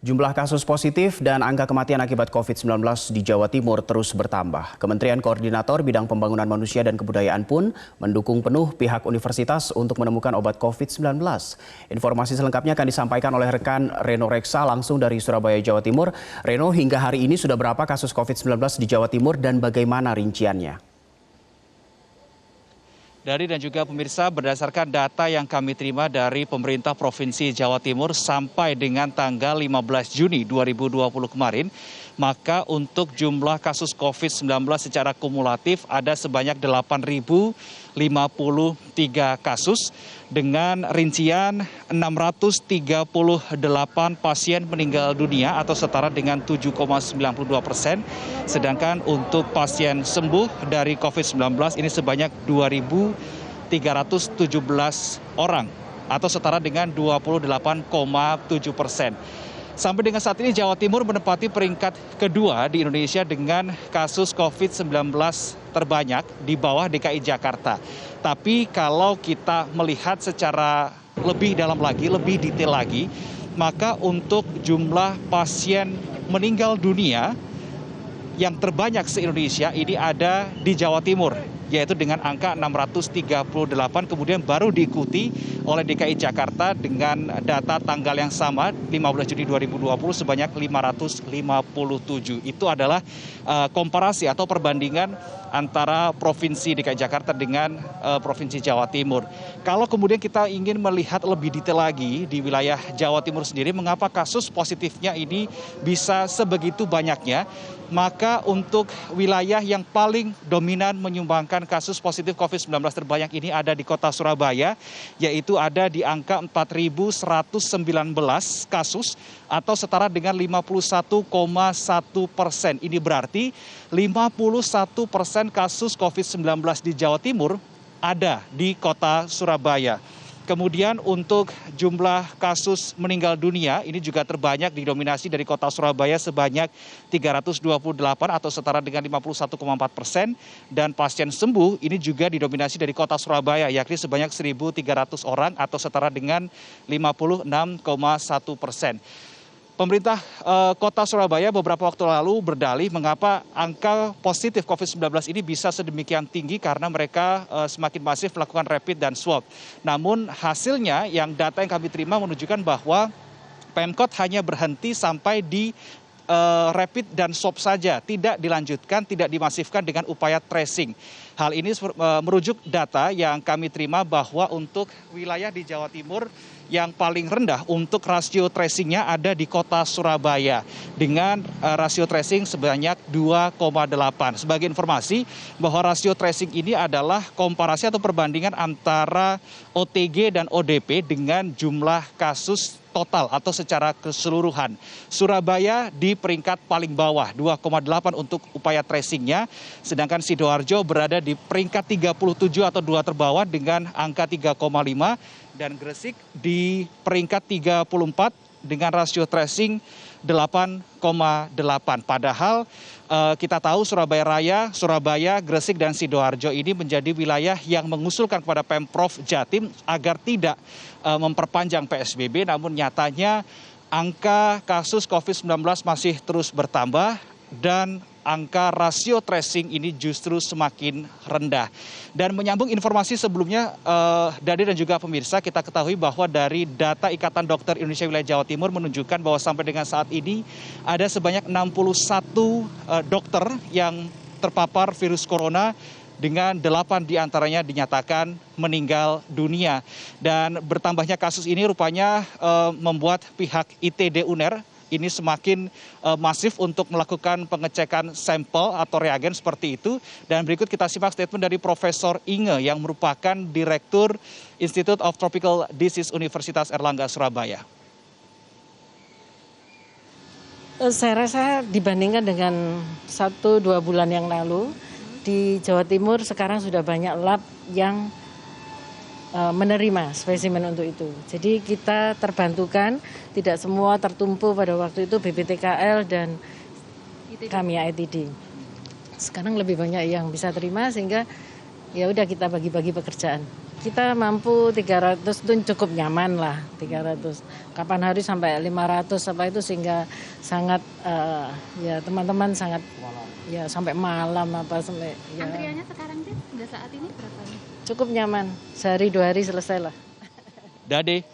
Jumlah kasus positif dan angka kematian akibat COVID-19 di Jawa Timur terus bertambah. Kementerian Koordinator Bidang Pembangunan Manusia dan Kebudayaan pun mendukung penuh pihak universitas untuk menemukan obat COVID-19. Informasi selengkapnya akan disampaikan oleh rekan Reno Reksa langsung dari Surabaya, Jawa Timur. Reno, hingga hari ini sudah berapa kasus COVID-19 di Jawa Timur dan bagaimana rinciannya? Dari dan juga pemirsa, berdasarkan data yang kami terima dari pemerintah Provinsi Jawa Timur sampai dengan tanggal 15 Juni 2020 kemarin, maka untuk jumlah kasus COVID-19 secara kumulatif ada sebanyak 8.053 kasus dengan rincian 638 pasien meninggal dunia atau setara dengan 7,92%. Sedangkan untuk pasien sembuh dari COVID-19 ini sebanyak 2.317 orang atau setara dengan 28,7%. Sampai dengan saat ini Jawa Timur menempati peringkat kedua di Indonesia dengan kasus COVID-19 terbanyak di bawah DKI Jakarta. Tapi kalau kita melihat secara lebih dalam lagi, lebih detail lagi, maka untuk jumlah pasien meninggal dunia yang terbanyak se-Indonesia ini ada di Jawa Timur, yaitu dengan angka 638, kemudian baru diikuti oleh DKI Jakarta dengan data tanggal yang sama 15 Juni 2020 sebanyak 557. Itu adalah komparasi atau perbandingan antara Provinsi DKI Jakarta dengan Provinsi Jawa Timur. Kalau kemudian kita ingin melihat lebih detail lagi di wilayah Jawa Timur sendiri, mengapa kasus positifnya ini bisa sebegitu banyaknya, maka untuk wilayah yang paling dominan menyumbangkan kasus positif COVID-19 terbanyak ini ada di kota Surabaya, yaitu ada di angka 4.119 kasus atau setara dengan 51,1%. Ini berarti 51% kasus COVID-19 di Jawa Timur ada di kota Surabaya. Kemudian untuk jumlah kasus meninggal dunia ini juga terbanyak didominasi dari kota Surabaya sebanyak 328 atau setara dengan 51,4%. Dan pasien sembuh ini juga didominasi dari kota Surabaya yakni sebanyak 1.300 orang atau setara dengan 56,1%. Pemerintah kota Surabaya beberapa waktu lalu berdalih mengapa angka positif COVID-19 ini bisa sedemikian tinggi karena mereka semakin masif melakukan rapid dan swab. Namun hasilnya yang data yang kami terima menunjukkan bahwa Pemkot hanya berhenti sampai di rapid dan swab saja, tidak dilanjutkan, tidak dimasifkan dengan upaya tracing. Hal ini merujuk data yang kami terima bahwa untuk wilayah di Jawa Timur yang paling rendah untuk rasio tracingnya ada di kota Surabaya dengan rasio tracing sebanyak 2,8. Sebagai informasi bahwa rasio tracing ini adalah komparasi atau perbandingan antara OTG dan ODP dengan jumlah kasus total atau secara keseluruhan. Surabaya di peringkat paling bawah 2,8 untuk upaya tracingnya, sedangkan Sidoarjo berada di peringkat 37 atau 2 terbawah dengan angka 3,5, dan Gresik di peringkat 34 dengan rasio tracing 8,8. Padahal kita tahu Surabaya Raya, Surabaya, Gresik, dan Sidoarjo ini menjadi wilayah yang mengusulkan kepada Pemprov Jatim agar tidak memperpanjang PSBB, namun nyatanya angka kasus COVID-19 masih terus bertambah dan angka rasio tracing ini justru semakin rendah. Dan menyambung informasi sebelumnya, Dadi dan juga pemirsa, kita ketahui bahwa dari data Ikatan Dokter Indonesia Wilayah Jawa Timur menunjukkan bahwa sampai dengan saat ini ada sebanyak 61 dokter yang terpapar virus corona, dengan 8 diantaranya dinyatakan meninggal dunia. Dan bertambahnya kasus ini rupanya membuat pihak ITD UNER ini semakin masif untuk melakukan pengecekan sampel atau reagen seperti itu. Dan berikut kita simak statement dari Profesor Inge yang merupakan Direktur Institute of Tropical Disease Universitas Erlangga Surabaya. Saya rasa dibandingkan dengan 1-2 bulan yang lalu, di Jawa Timur sekarang sudah banyak lab yang menerima spesimen untuk itu. Jadi kita terbantukan, tidak semua tertumpu pada waktu itu BPTKL dan kami ITD. Sekarang lebih banyak yang bisa terima sehingga ya udah kita bagi-bagi pekerjaan. Kita mampu 300 itu cukup nyaman lah, 300. Kapan hari sampai 500 apa itu sehingga sangat ya teman-teman sangat ya sampai malam apa sampai ya. Antriannya sekarang sih udah saat ini berapa nih? Cukup nyaman, sehari 2 hari selesai lah. Dade,